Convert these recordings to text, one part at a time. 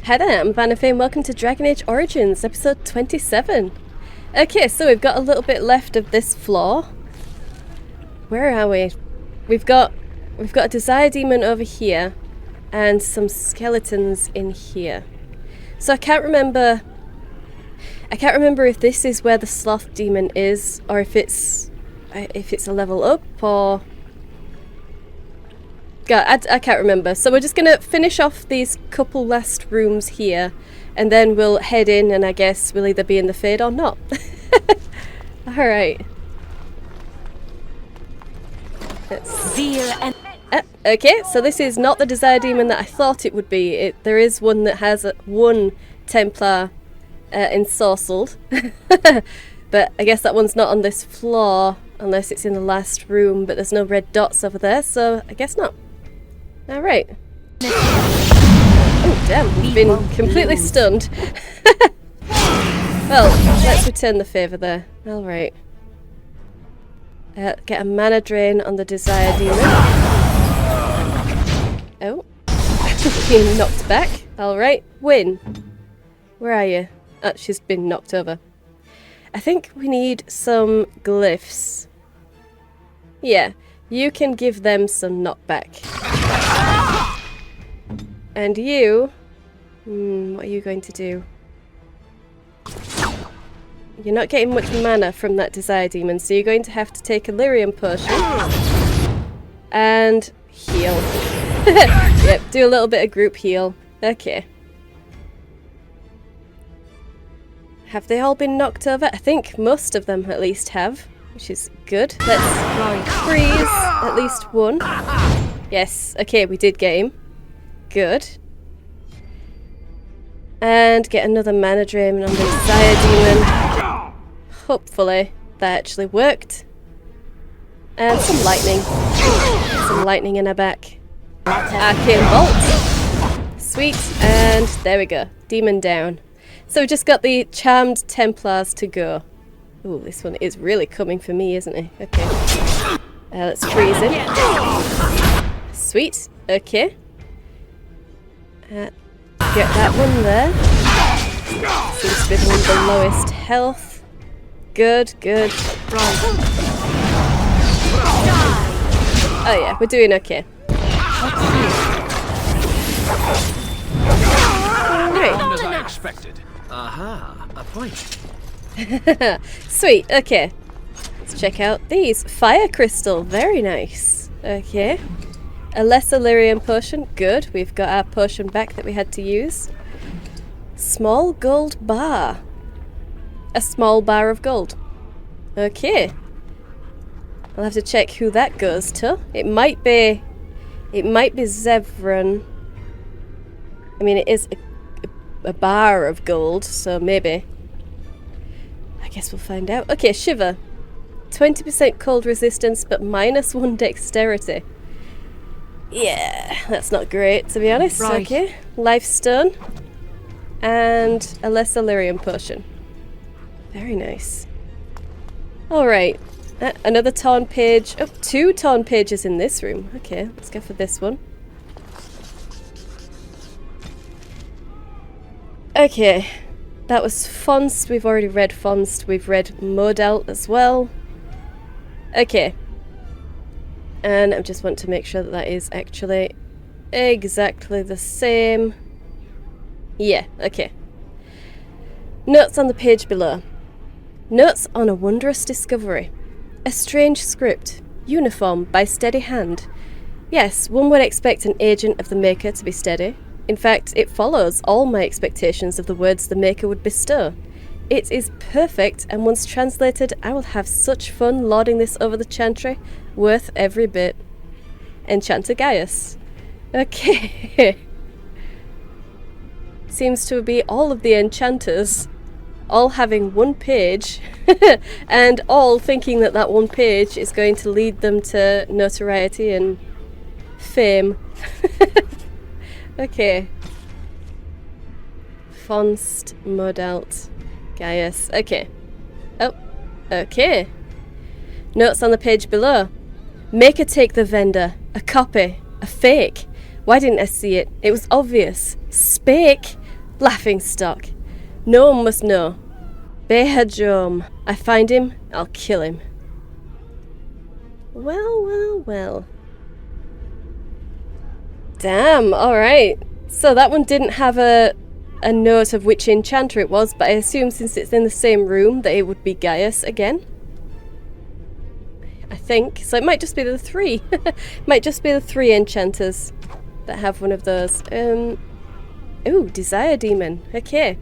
Hi there, I'm Vanafay and welcome to Dragon Age Origins, episode 27. Okay, so we've got a little bit left of this floor. Where are we? We've got a Desire Demon over here and some skeletons in here. So I can't remember if this is where the Sloth Demon is, or if it's a level up, or... God, I can't remember. So we're just going to finish off these couple last rooms here, and then we'll head in, and I guess we'll either be in the Fade or not. Alright. Okay, so this is not the Desire Demon that I thought it would be. There is one that has one Templar ensorcelled. But I guess that one's not on this floor, unless it's in the last room, but there's no red dots over there, so I guess not. Alright. Oh damn, we've been completely stunned. Well, let's return the favour there. Alright. Get a mana drain on the Desire Demon. Oh. Being knocked back. Alright, Win. Where are you? Oh, she's been knocked over. I think we need some glyphs. Yeah, you can give them some knockback. And you... what are you going to do? You're not getting much mana from that Desire Demon, so you're going to have to take a Lyrium Potion. And heal. Yep, do a little bit of group heal. Okay. Have they all been knocked over? I think most of them at least have, which is good. Let's freeze at least one. Yes, okay, we did get him. Good. And get another mana drain on the Desire Demon. Hopefully that actually worked. And some lightning. Some lightning in her back. Arcane Bolt. Sweet, and there we go. Demon down. So we've just got the Charmed Templars to go. Ooh, this one is really coming for me, isn't it? Okay. Let's freeze him. Sweet. Okay. Get that one there. Seems to be the one with the lowest health. Good, good. Oh yeah, we're doing okay. Alright. As I expected. Aha, a point. Sweet, okay. Let's check out these. Fire Crystal, very nice. Okay. A lesser Lyrium Potion, good. We've got our potion back that we had to use. Small gold bar. A small bar of gold. Okay. I'll have to check who that goes to. It might be Zevran. I mean, it is a bar of gold, so maybe. I guess we'll find out. Okay, Shiver. 20% cold resistance, but -1 dexterity. Yeah, that's not great, to be honest. Right. Okay, Life Stone. And a lesser Lyrium Potion. Very nice. Alright, another Torn Page. Oh, 2 Torn Pages in this room. Okay, let's go for this one. Okay, that was Fonst. We've already read Fonst. We've read Modalt as well. Okay. And I just want to make sure that that is actually exactly the same. Yeah, okay. Notes on the page below. Notes on a wondrous discovery. A strange script. Uniform by steady hand. Yes, one would expect an agent of the Maker to be steady. In fact, it follows all my expectations of the words the Maker would bestow. It is perfect, and once translated, I will have such fun lording this over the chantry. Worth every bit. Enchanter Gaius. Okay. Seems to be all of the enchanters all having one page and all thinking that that one page is going to lead them to notoriety and fame. Okay. Fonst, Modalt, Gaius. Okay. Oh, okay. Notes on the page below. Maker take the vendor. A copy. A fake. Why didn't I see it? It was obvious. Spake. Laughing stock. No one must know. Behajom. I find him, I'll kill him. Well, well, well. Damn, alright. So that one didn't have a note of which enchanter it was, but I assume since it's in the same room that it would be Gaius again. I think. So it might just be the 3. Might just be the 3 enchanters that have one of those. Ooh, Desire Demon. Okay.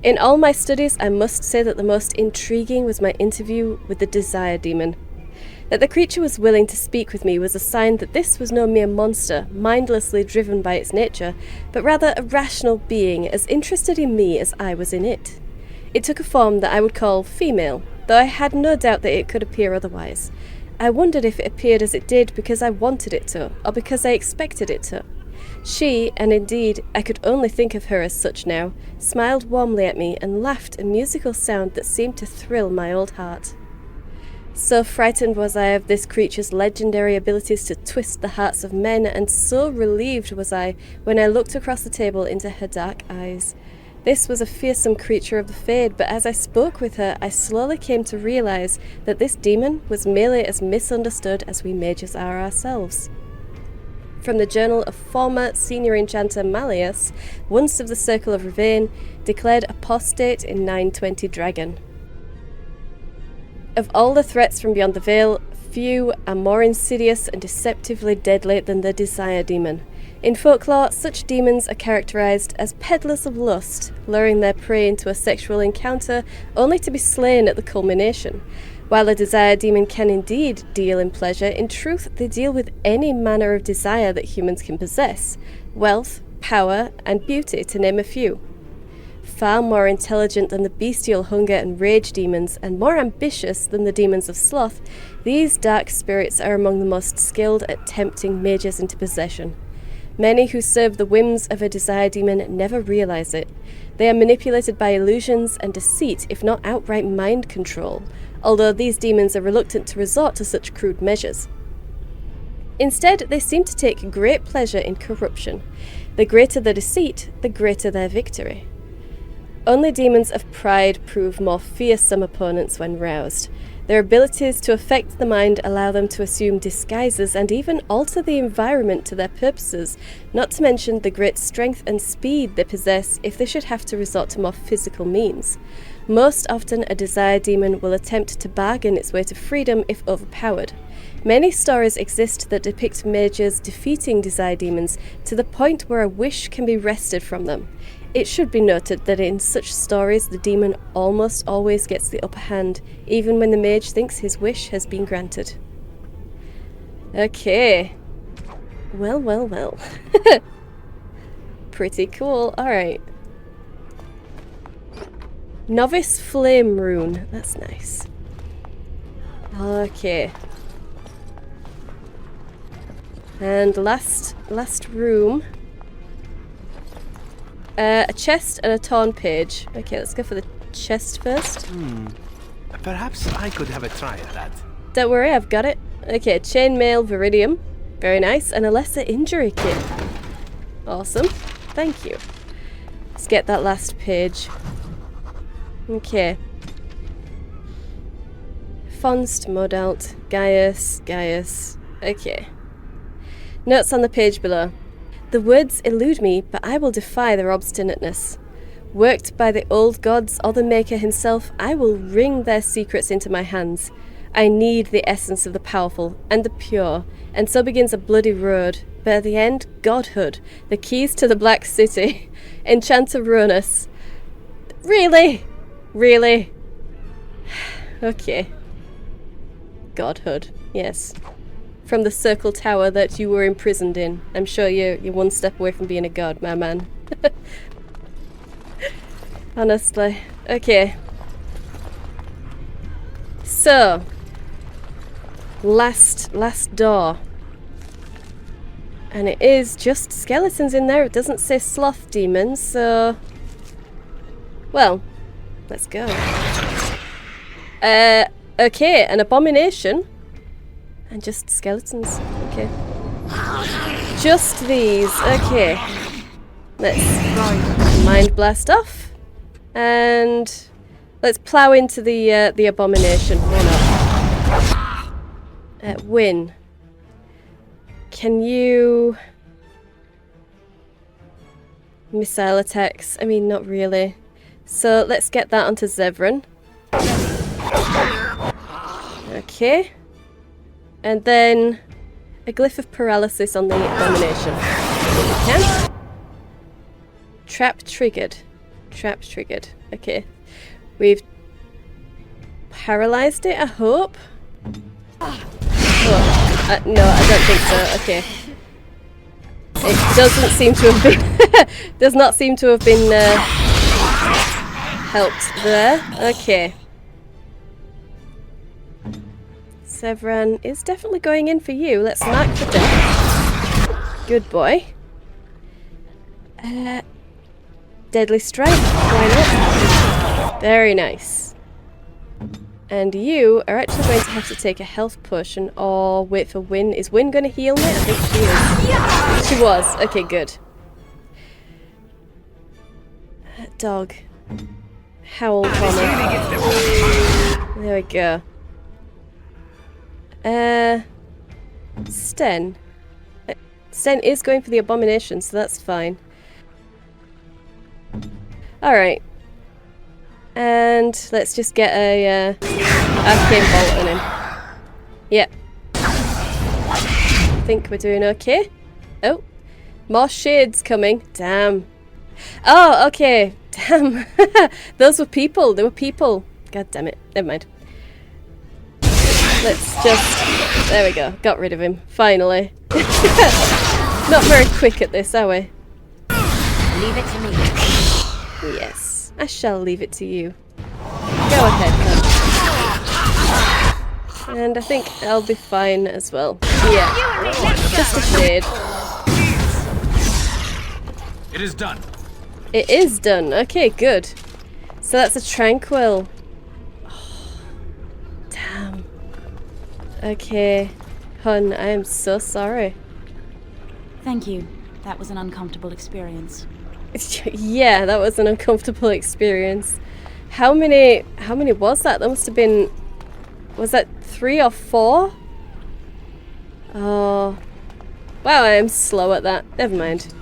In all my studies, I must say that the most intriguing was my interview with the Desire Demon. That the creature was willing to speak with me was a sign that this was no mere monster, mindlessly driven by its nature, but rather a rational being as interested in me as I was in it. It took a form that I would call female, though I had no doubt that it could appear otherwise. I wondered if it appeared as it did because I wanted it to, or because I expected it to. She, and indeed I could only think of her as such now, smiled warmly at me and laughed a musical sound that seemed to thrill my old heart. So frightened was I of this creature's legendary abilities to twist the hearts of men, and so relieved was I when I looked across the table into her dark eyes. This was a fearsome creature of the Fade, but as I spoke with her, I slowly came to realize that this demon was merely as misunderstood as we mages are ourselves. From the journal of former senior enchanter Malleus, once of the Circle of Ravane, declared apostate in 920 Dragon. Of all the threats from beyond the veil, few are more insidious and deceptively deadly than the Desire Demon. In folklore, such demons are characterized as peddlers of lust, luring their prey into a sexual encounter only to be slain at the culmination. While a Desire Demon can indeed deal in pleasure, in truth they deal with any manner of desire that humans can possess: wealth, power, and beauty, to name a few. Far more intelligent than the bestial hunger and rage demons, and more ambitious than the demons of sloth, these dark spirits are among the most skilled at tempting mages into possession. Many who serve the whims of a Desire Demon never realize it. They are manipulated by illusions and deceit, if not outright mind control, although these demons are reluctant to resort to such crude measures. Instead, they seem to take great pleasure in corruption. The greater the deceit, the greater their victory. Only demons of pride prove more fearsome opponents when roused. Their abilities to affect the mind allow them to assume disguises and even alter the environment to their purposes, not to mention the great strength and speed they possess if they should have to resort to more physical means. Most often, a Desire Demon will attempt to bargain its way to freedom if overpowered. Many stories exist that depict mages defeating Desire Demons to the point where a wish can be wrested from them. It should be noted that in such stories the demon almost always gets the upper hand, even when the mage thinks his wish has been granted. Okay. Well, well, well. Pretty cool. Alright. Novice Flame Rune. That's nice. Okay. And last room. A chest and a torn page. Okay, let's go for the chest first. Perhaps I could have a try at that. Don't worry, I've got it. Okay, chainmail viridium. Very nice. And a lesser injury kit. Awesome. Thank you. Let's get that last page. Okay. Fonst, Modalt, Gaius. Okay. Notes on the page below. The words elude me, but I will defy their obstinateness. Worked by the old gods or the Maker himself, I will wring their secrets into my hands. I need the essence of the powerful and the pure, and so begins a bloody road. But at the end, godhood, the keys to the Black City, Enchanter Ronus. Really? Really? Okay. Godhood, yes. From the circle tower that you were imprisoned in. I'm sure you're one step away from being a god, my man. Honestly. Okay. So. Last door. And it is just skeletons in there. It doesn't say sloth demons, so... Well, let's go. Okay, an abomination. And just skeletons. Okay. Just these. Okay. Let's Mind Blast off. And let's plow into the abomination. Why not? Win. Can you... Missile attacks? I mean, not really. So let's get that onto Zevran. Okay. And then a glyph of paralysis on the abomination. If we can. Trap triggered. Trap triggered. Okay. We've paralyzed it, I hope. Oh, no, I don't think so. Okay. It doesn't seem to have been... does not seem to have been helped there. Okay. Zevran is definitely going in for you. Let's mark the death. Good boy. Deadly strike. Why not? Very nice. And you are actually going to have to take a health potion or wait for Wynn. Is Wynn going to heal me? I think she is. She was. Okay, good. Dog. Howl for me. There we go. Sten. Sten is going for the abomination, so that's fine. Alright. And let's just get a arcane bolt on him. Yep. I think we're doing okay. Oh. More shades coming. Damn. Oh, okay. Damn. Those were people. They were people. God damn it. Never mind. Let's just... There we go. Got rid of him. Finally. Not very quick at this, are we? Leave it to me. Yes. I shall leave it to you. Go ahead, then. And I think I'll be fine as well. Yeah. Just a shade. It is done. It is done. Okay, good. So that's a tranquil. Oh, damn. Okay. Hun, I am so sorry. Thank you. That was an uncomfortable experience. Yeah, that was an uncomfortable experience. How many was that? That must have been... Was that 3 or 4? Oh. Wow, I am slow at that. Never mind.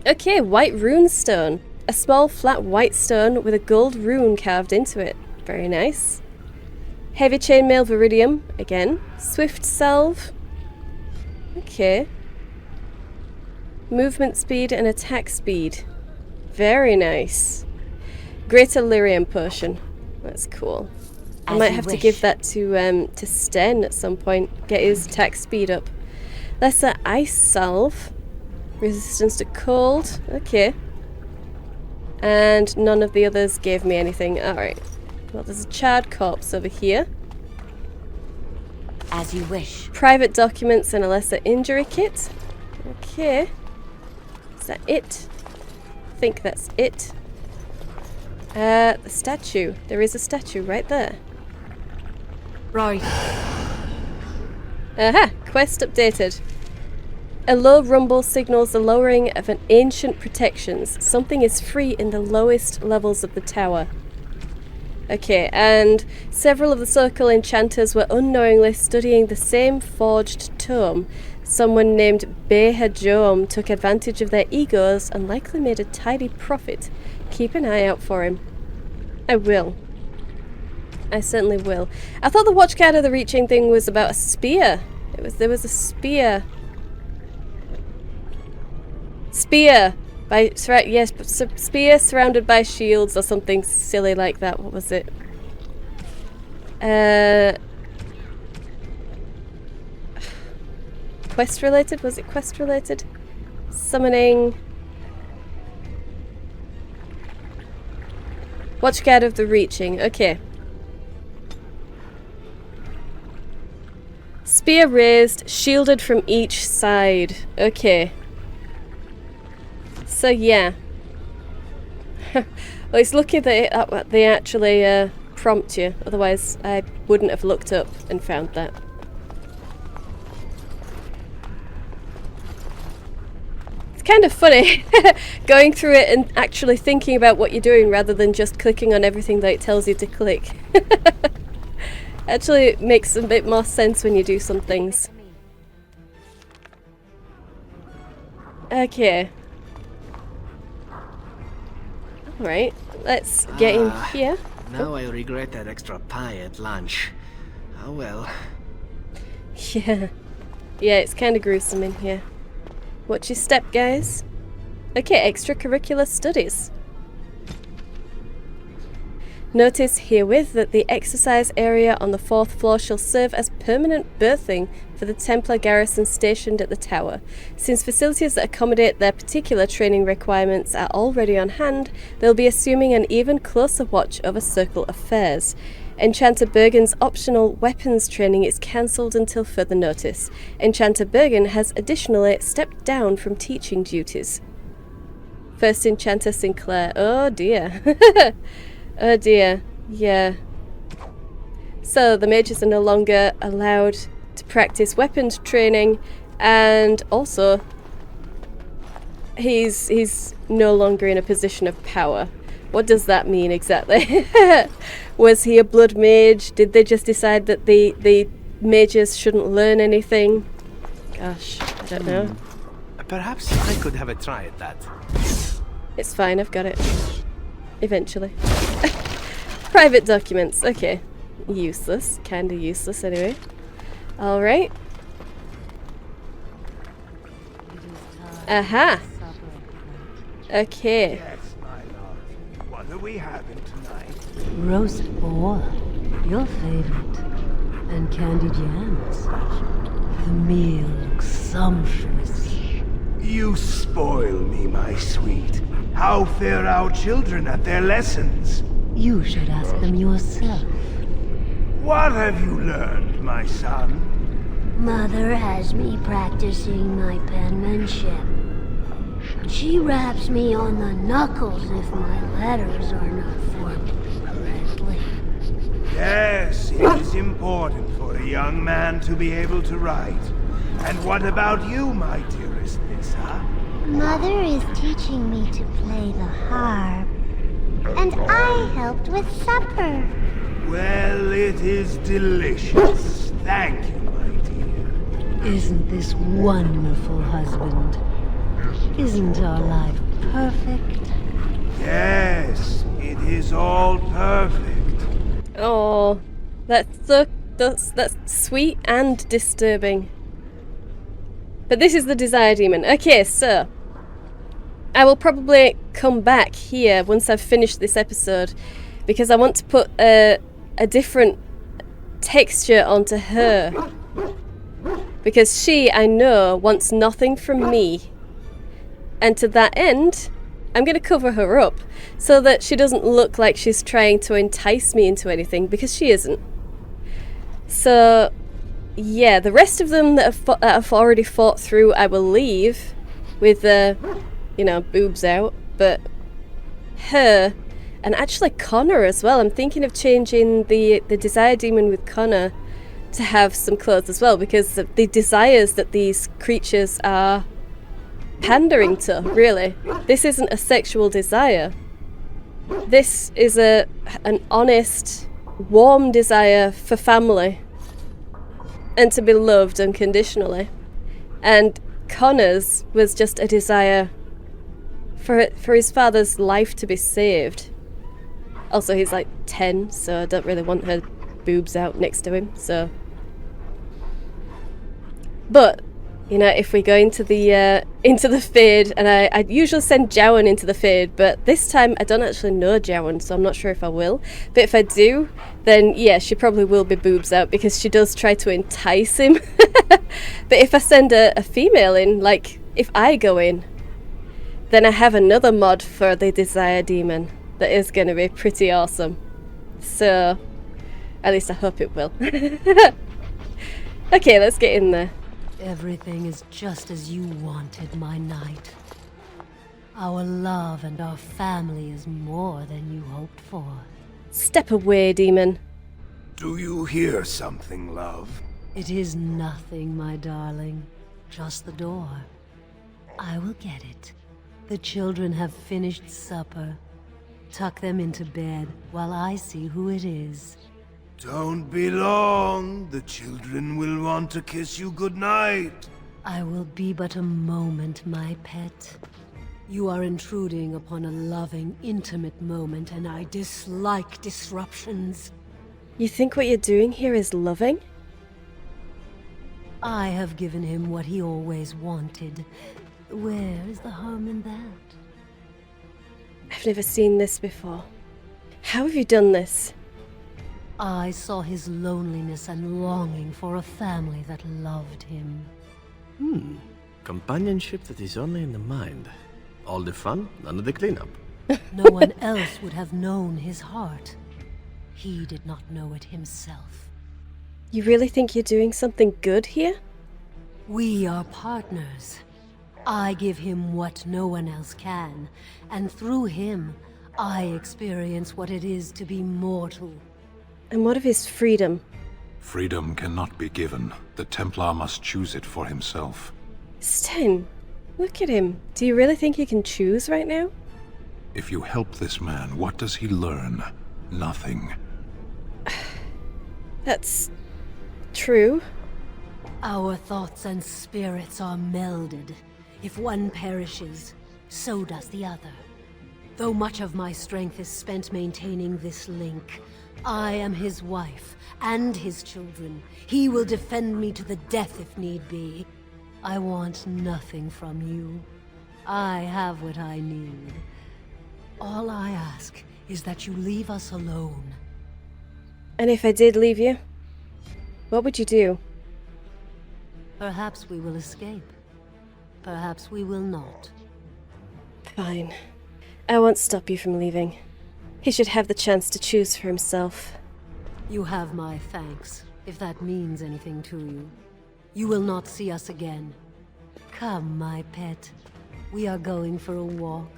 Okay, white rune stone. A small flat white stone with a gold rune carved into it. Very nice. Heavy chainmail viridium. Again. Swift salve. Okay. Movement speed and attack speed. Very nice. Greater lyrium potion. That's cool. I might have to give that to Sten at some point. Get his attack speed up. Lesser ice salve. Resistance to cold. Okay. And none of the others gave me anything. Alright. Well, there's a charred corpse over here. As you wish. Private documents and a lesser injury kit. Okay. Is that it? I think that's it. The statue. There is a statue right there. Right. Aha! Quest updated. A low rumble signals the lowering of an ancient protections. Something is free in the lowest levels of the tower. Okay, and several of the circle enchanters were unknowingly studying the same forged tome. Someone named Beha Jom took advantage of their egos and likely made a tidy profit. Keep an eye out for him. I will. I certainly will. I thought the Watchguard of the Reaching thing was about a spear. There was a spear. Spear! Yes, spear surrounded by shields or something silly like that. What was it? Quest related? Was it quest related? Summoning... Watchguard of the Reaching. Okay. Spear raised, shielded from each side. Okay. So yeah. Well, it's lucky that they actually prompt you. Otherwise, I wouldn't have looked up and found that. It's kind of funny going through it and actually thinking about what you're doing rather than just clicking on everything that it tells you to click. Actually makes a bit more sense when you do some things. Okay. Alright, let's get in here. Now I regret that extra pie at lunch. Oh well. Yeah. Yeah, it's kind of gruesome in here. Watch your step, guys. Okay, extracurricular studies. Notice herewith that the exercise area on the 4th floor shall serve as permanent berthing for the Templar garrison stationed at the tower. Since facilities that accommodate their particular training requirements are already on hand, they'll be assuming an even closer watch over circle affairs. Enchanter Bergen's optional weapons training is cancelled until further notice. Enchanter Bergen has additionally stepped down from teaching duties. First Enchanter Sinclair. Oh dear. Oh dear. Yeah. So the mages are no longer allowed to practice weapons training, and also he's no longer in a position of power. What does that mean exactly? Was he a blood mage? Did they just decide that the mages shouldn't learn anything? Gosh, I don't know. Perhaps I could have a try at that. It's fine, I've got it. Eventually. Private documents, okay. Useless, kinda useless anyway. Alright. Aha! Okay. Yes, my lord. What are we having tonight? Roast boar, your favorite, and candied yams. The meal looks sumptuous. You spoil me, my sweet. How fare our children at their lessons? You should ask them yourself. What have you learned, my son? Mother has me practicing my penmanship. She raps me on the knuckles if my letters are not formed correctly. Yes, it is important for a young man to be able to write. And what about you, my dearest Nissa? Mother is teaching me to play the harp. And I helped with supper. Well, it is delicious. Thank you, my dear. Isn't this wonderful, husband? Isn't our life perfect? Yes, it is all perfect. Oh, that's sweet and disturbing. But this is the Desire Demon. Okay, so I will probably come back here once I've finished this episode, because I want to put a different texture onto her. Because she, I know, wants nothing from me. And to that end, I'm going to cover her up so that she doesn't look like she's trying to entice me into anything, because she isn't. So, yeah, the rest of them that I've already fought through, I will leave with boobs out. But her, and actually Connor as well. I'm thinking of changing the Desire Demon with Connor to have some clothes as well, because of the desires that these creatures are pandering to, really. This isn't a sexual desire. This is an honest, warm desire for family and to be loved unconditionally. And Connor's was just a desire for his father's life to be saved. Also, he's like 10, so I don't really want her boobs out next to him, so. But, if we go into the Fade, and I usually send Jowan into the Fade, but this time I don't actually know Jowan, so I'm not sure if I will. But if I do, then yeah, she probably will be boobs out, because she does try to entice him. But if I send a female in, like if I go in, then I have another mod for the Desire Demon that is going to be pretty awesome. So, at least I hope it will. Okay, let's get in there. Everything is just as you wanted, my knight. Our love and our family is more than you hoped for. Step away, demon. Do you hear something, love? It is nothing, my darling. Just the door. I will get it. The children have finished supper. Tuck them into bed while I see who it is. Don't be long. The children will want to kiss you goodnight. I will be but a moment, my pet. You are intruding upon a loving, intimate moment, and I dislike disruptions. You think what you're doing here is loving? I have given him what he always wanted. Where is the harm in that? I've never seen this before. How have you done this? I saw his loneliness and longing for a family that loved him. Companionship that is only in the mind. All the fun, none of the cleanup. No one else would have known his heart. He did not know it himself. You really think you're doing something good here? We are partners. I give him what no one else can, and through him, I experience what it is to be mortal. And what of his freedom? Freedom cannot be given. The Templar must choose it for himself. Sten, look at him. Do you really think he can choose right now? If you help this man, what does he learn? Nothing. That's true. Our thoughts and spirits are melded. If one perishes, so does the other. Though much of my strength is spent maintaining this link, I am his wife and his children. He will defend me to the death if need be. I want nothing from you. I have what I need. All I ask is that you leave us alone. And if I did leave you, what would you do? Perhaps we will escape. Perhaps we will not. Fine. I won't stop you from leaving. He should have the chance to choose for himself. You have my thanks, if that means anything to you. You will not see us again. Come, my pet. We are going for a walk.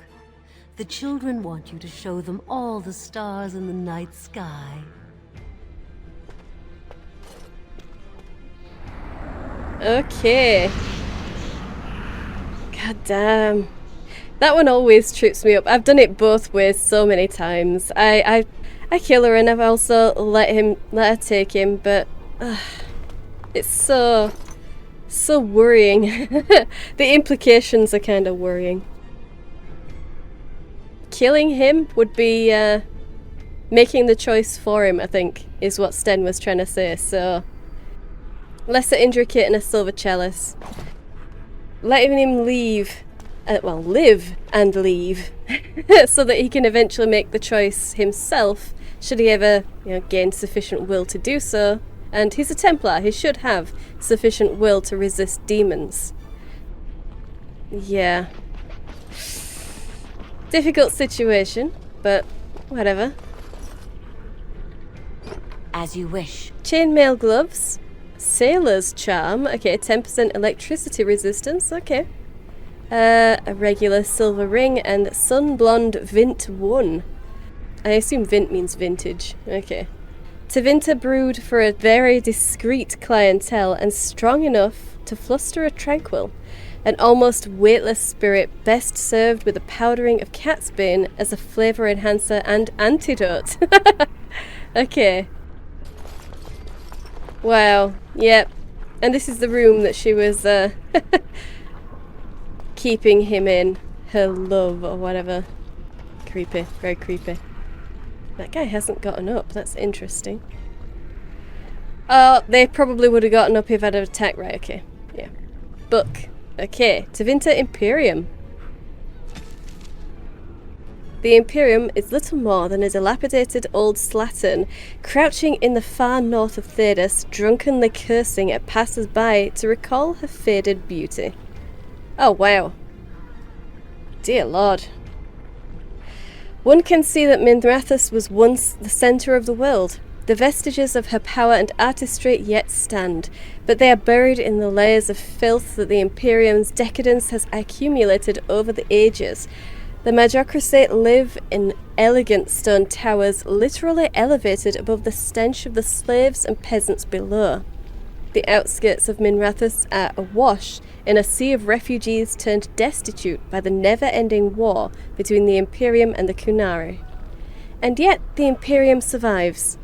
The children want you to show them all the stars in the night sky. Okay. God damn. That one always trips me up. I've done it both ways so many times. I kill her and I've also let her take him, but it's so worrying. The implications are kind of worrying. Killing him would be making the choice for him, I think, is what Sten was trying to say. So, lesser injury kit and a silver chalice. Letting him leave, live and leave, so that he can eventually make the choice himself, should he ever, gain sufficient will to do so. And he's a Templar, he should have sufficient will to resist demons. Yeah. Difficult situation, but whatever. As you wish. Chainmail gloves. Sailor's charm. Okay, 10% electricity resistance. Okay. A regular silver ring and sun blonde vint 1. I assume vint means vintage. Okay. Tevinter brewed for a very discreet clientele and strong enough to fluster a tranquil. An almost weightless spirit best served with a powdering of cat's bane as a flavour enhancer and antidote. Okay. Wow. Yep. And this is the room that she was keeping him in. Her love or whatever. Creepy. Very creepy. That guy hasn't gotten up. That's interesting. Oh, they probably would have gotten up if I'd have attacked. Right, okay. Yeah. Book. Okay. Tevinter Imperium. The Imperium is little more than a dilapidated old slattern, crouching in the far north of Thedas, drunkenly cursing at passers-by to recall her faded beauty. Oh, wow. Dear Lord. One can see that Minthrathus was once the centre of the world. The vestiges of her power and artistry yet stand, but they are buried in the layers of filth that the Imperium's decadence has accumulated over the ages. The Magocracy live in elegant stone towers, literally elevated above the stench of the slaves and peasants below. the outskirts of Minrathous are awash in a sea of refugees turned destitute by the never-ending war between the Imperium and the Qunari. And yet the Imperium survives.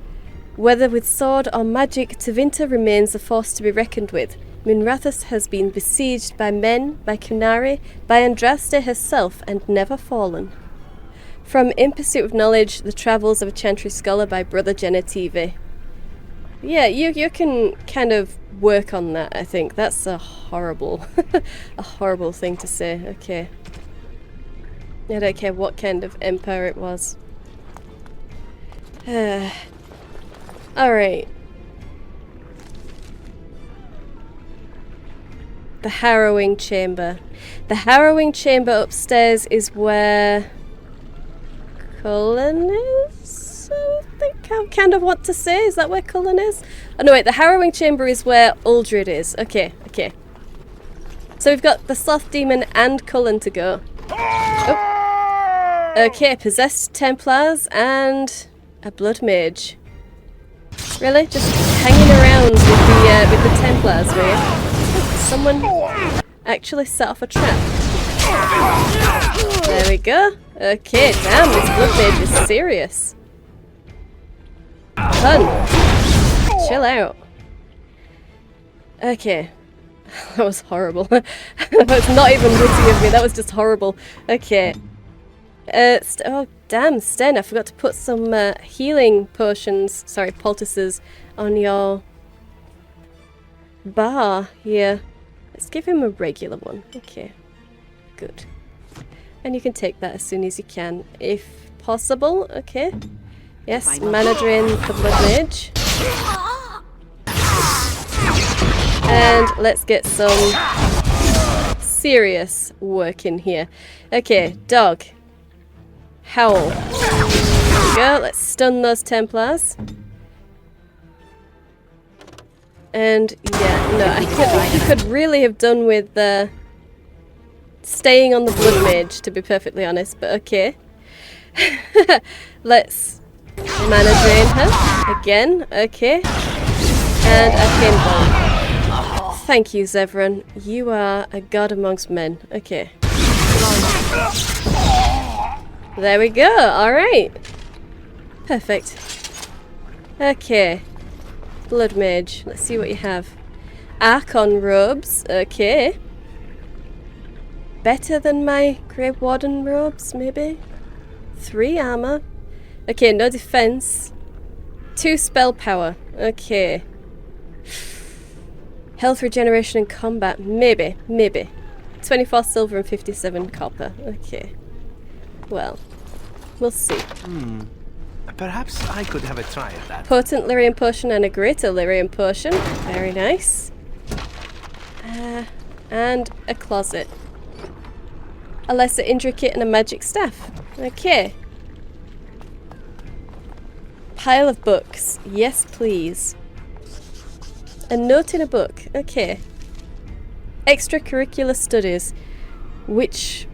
Whether with sword or magic, Tevinter remains a force to be reckoned with. Minrathous has been besieged by men, by Qunari, by Andraste herself, and never fallen. From In Pursuit of Knowledge, The Travels of a Chantry Scholar by Brother Genetive. Yeah, you can kind of work on that, I think. That's a horrible, a horrible thing to say. Okay. I don't care what kind of empire it was. Alright. The Harrowing Chamber. The Harrowing Chamber upstairs is where Cullen is? I think I kind of want to say. Is that where Cullen is? Oh no, wait. The Harrowing Chamber is where Uldred is. Okay, okay. So we've got the Sloth Demon and Cullen to go. Oh. Okay, Possessed Templars and a Blood Mage. Really? Just hanging around with the Templars, really? Someone actually set off a trap. There we go. Okay, damn, this Blood Mage is serious. Hun, chill out. Okay. That was horrible. That was not even witty of me, that was just horrible. Okay. Oh, damn, Sten, I forgot to put some healing potions, sorry, poultices, on your bar here. Let's give him a regular one. Okay, good. And you can take that as soon as you can, if possible. Okay. Yes, mana drain the Blood Mage. And let's get some serious work in here. Okay, dog. Howl. There we go, let's stun those Templars. And yeah, no, you could really have done with staying on the Blood Mage, to be perfectly honest, but okay. Let's mana drain her again, okay. And Arcane Bomb. Thank you, Zevran. You are a god amongst men. Okay. There we go, alright. Perfect. Okay. Blood Mage. Let's see what you have. Archon robes. Okay. Better than my Grey Warden robes, maybe? 3 armor. Okay, no defense. 2 spell power. Okay. Health regeneration and combat. Maybe. Maybe. 24 silver and 57 copper. Okay. Well, we'll see. Perhaps I could have a try at that. Potent Lyrium Potion and a Greater Lyrium Potion. Very nice. And a closet. A Lesser Injury Kit and a Magic Staff. Okay. Pile of books. Yes, please. A note in a book. Okay. Extracurricular studies. Which...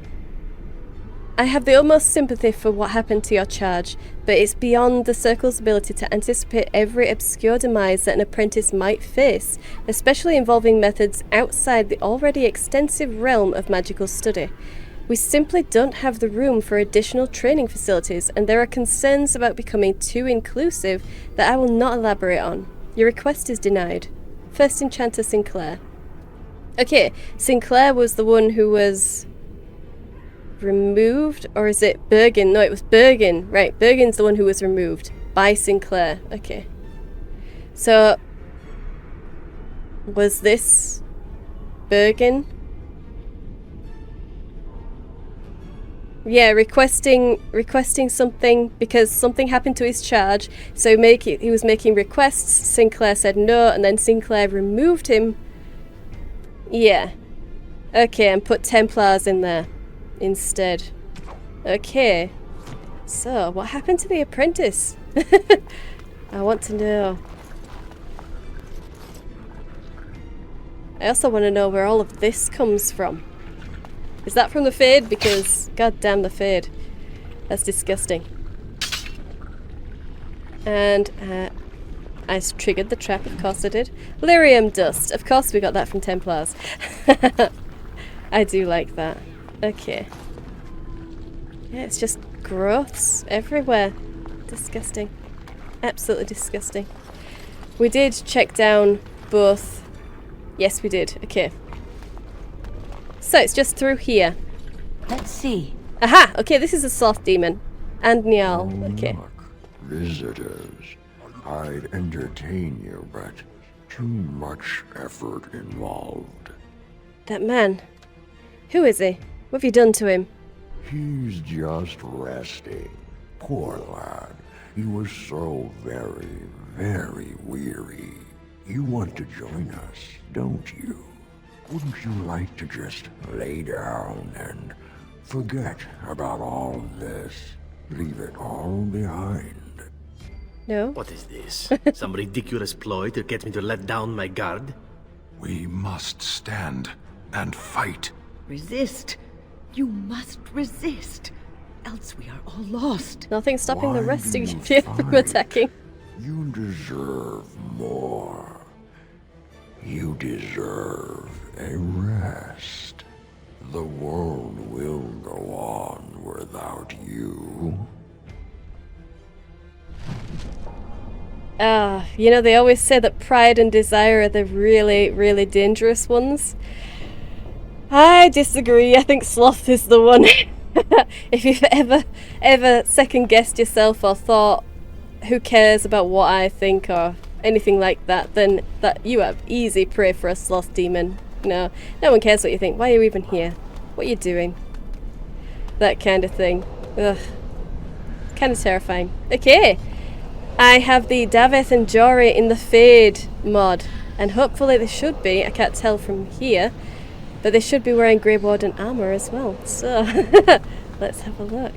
I have the utmost sympathy for what happened to your charge, but it's beyond the Circle's ability to anticipate every obscure demise that an apprentice might face, especially involving methods outside the already extensive realm of magical study. We simply don't have the room for additional training facilities, and there are concerns about becoming too inclusive that I will not elaborate on. Your request is denied. First Enchanter Sinclair. Okay, Sinclair was the one who was... removed, or is it Bergen? No, it was Bergen. Right, Bergen's the one who was removed by Sinclair. Okay. So, was this Bergen? Yeah, requesting something because something happened to his charge. So he was making requests. Sinclair said no, and then Sinclair removed him. Yeah. Okay, and put Templars in there instead. Okay. So, what happened to the apprentice? I want to know. I also want to know where all of this comes from. Is that from the Fade? Because, god damn the Fade. That's disgusting. And, I triggered the trap, of course I did. Lyrium dust, of course we got that from Templars. I do like that. Okay. Yeah, it's just growths everywhere. Disgusting. Absolutely disgusting. We did check down both. Yes, we did. Okay. So it's just through here. Let's see. Aha! Okay, this is a sloth demon. And Niall. Okay. Look, visitors. I'd entertain you, but too much effort involved. That man. Who is he? What have you done to him? He's just resting. Poor lad. He was so very, very weary. You want to join us, don't you? Wouldn't you like to just lay down and forget about all of this? Leave it all behind. No? What is this? Some ridiculous ploy to get me to let down my guard? We must stand and fight. Resist. You must resist. Else we are all lost. Nothing stopping the Why rest do of you you from fight? attacking. You deserve more. You deserve a rest. The world will go on without you. You know, they always say that pride and desire are the really, really dangerous ones. I disagree. I think sloth is the one. If you've ever second-guessed yourself or thought, who cares about what I think or anything like that, then that you have easy prey for a sloth demon. No one cares what you think. Why are you even here? What are you doing? That kind of thing. Ugh. Kind of terrifying. Okay. I have the Daveth and Jory in the Fade mod, and hopefully they should be, I can't tell from here, but they should be wearing Grey Warden armour as well. So, let's have a look.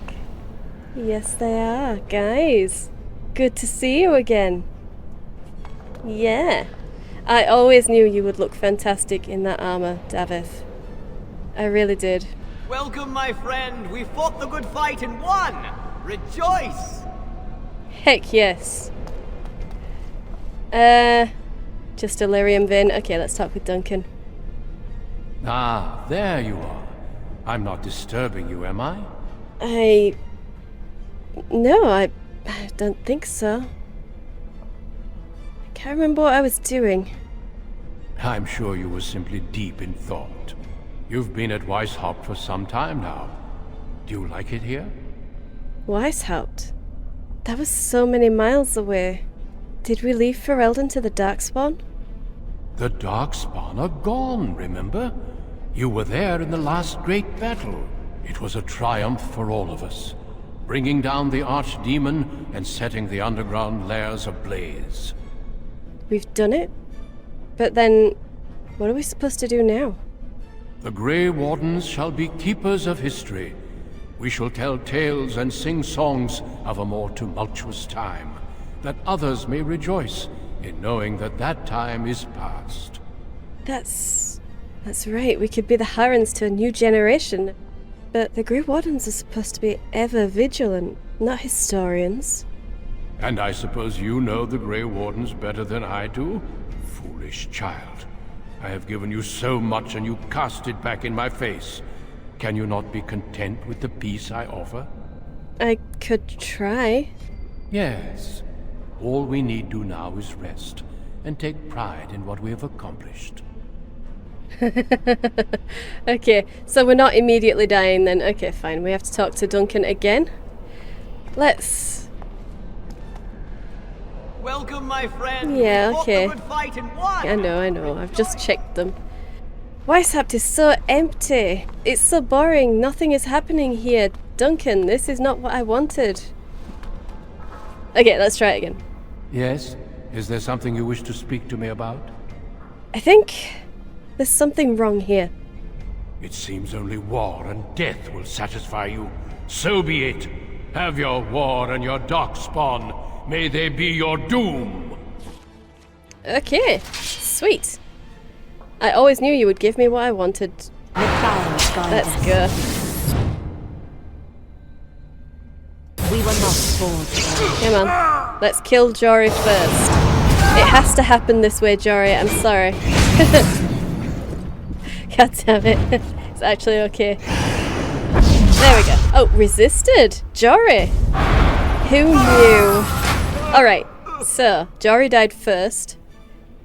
Yes, they are, guys. Good to see you again. Yeah. I always knew you would look fantastic in that armour, Daveth. I really did. Welcome, my friend. We fought the good fight and won. Rejoice! Heck yes. Just delirium vein. Okay, let's talk with Duncan. Ah, there you are. I'm not disturbing you, am I? No, I don't think so. I can't remember what I was doing. I'm sure you were simply deep in thought. You've been at Weishaupt for some time now. Do you like it here? Weishaupt? That was so many miles away. Did we leave Ferelden to the darkspawn? The darkspawn are gone, remember? You were there in the last great battle. It was a triumph for all of us, bringing down the archdemon and setting the underground lairs ablaze. We've done it? But then, what are we supposed to do now? The Grey Wardens shall be keepers of history. We shall tell tales and sing songs of a more tumultuous time, that others may rejoice in knowing that that time is past. That's right, we could be the Harrons to a new generation. But the Grey Wardens are supposed to be ever vigilant, not historians. And I suppose you know the Grey Wardens better than I do? Foolish child. I have given you so much and you cast it back in my face. Can you not be content with the peace I offer? I could try. Yes. All we need do now is rest, and take pride in what we have accomplished. Okay, so we're not immediately dying then. Okay, fine. We have to talk to Duncan again. Let's... Welcome, my friend. Yeah, We fought okay. the good fight and won. I know. I've just checked them. Weishaupt is so empty. It's so boring. Nothing is happening here. Duncan, this is not what I wanted. Okay, let's try it again. Yes? Is there something you wish to speak to me about? I think there's something wrong here. It seems only war and death will satisfy you. So be it. Have your war and your darkspawn. May they be your doom. Okay, sweet. I always knew you would give me what I wanted. Let's go. We were not born together. Come on. Let's kill Jory first. It has to happen this way, Jory. I'm sorry. God damn it. It's actually okay. There we go. Oh, resisted! Jory! Who knew? Alright, so, Jory died first.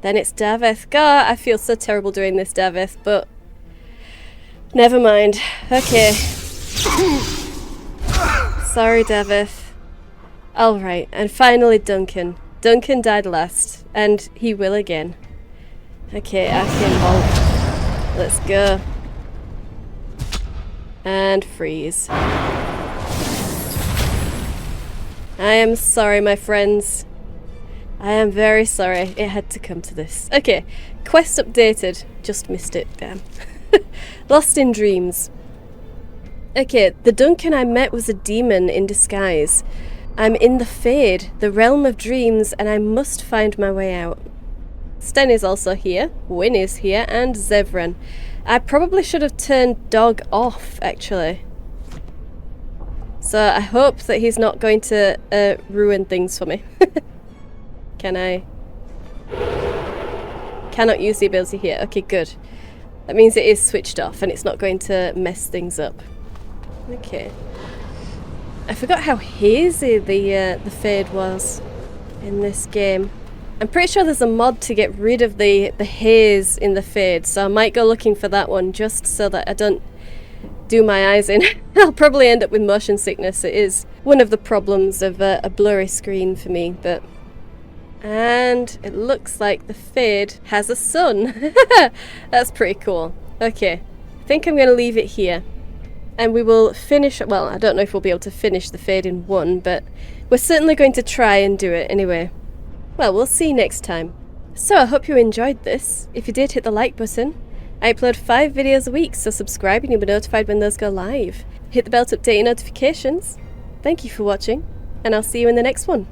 Then it's Daveth. God, I feel so terrible doing this, Daveth, but... never mind. Okay. Sorry, Daveth. Alright, and finally Duncan. Duncan died last, and he will again. Okay, Arcane Bolt. Let's go. And freeze. I am sorry, my friends. I am very sorry it had to come to this. Okay, quest updated. Just missed it, damn. Lost in dreams. Okay, the Duncan I met was a demon in disguise. I'm in the Fade, the realm of dreams, and I must find my way out. Sten is also here, Wynn is here, and Zevran. I probably should have turned Dog off, actually. So I hope that he's not going to ruin things for me. Can I? Cannot use the ability here. Okay, good. That means it is switched off and it's not going to mess things up. Okay. I forgot how hazy the Fade was in this game. I'm pretty sure there's a mod to get rid of the haze in the Fade, so I might go looking for that one just so that I don't do my eyes in. I'll probably end up with motion sickness. It is one of the problems of a blurry screen for me, but... And it looks like the Fade has a son. That's pretty cool. Okay, I think I'm going to leave it here. And we will finish... Well, I don't know if we'll be able to finish the Fade in one, but we're certainly going to try and do it anyway. Well, we'll see next time. So I hope you enjoyed this. If you did, hit the like button. I upload 5 videos a week, so subscribe and you'll be notified when those go live. Hit the bell to update your notifications. Thank you for watching, and I'll see you in the next one.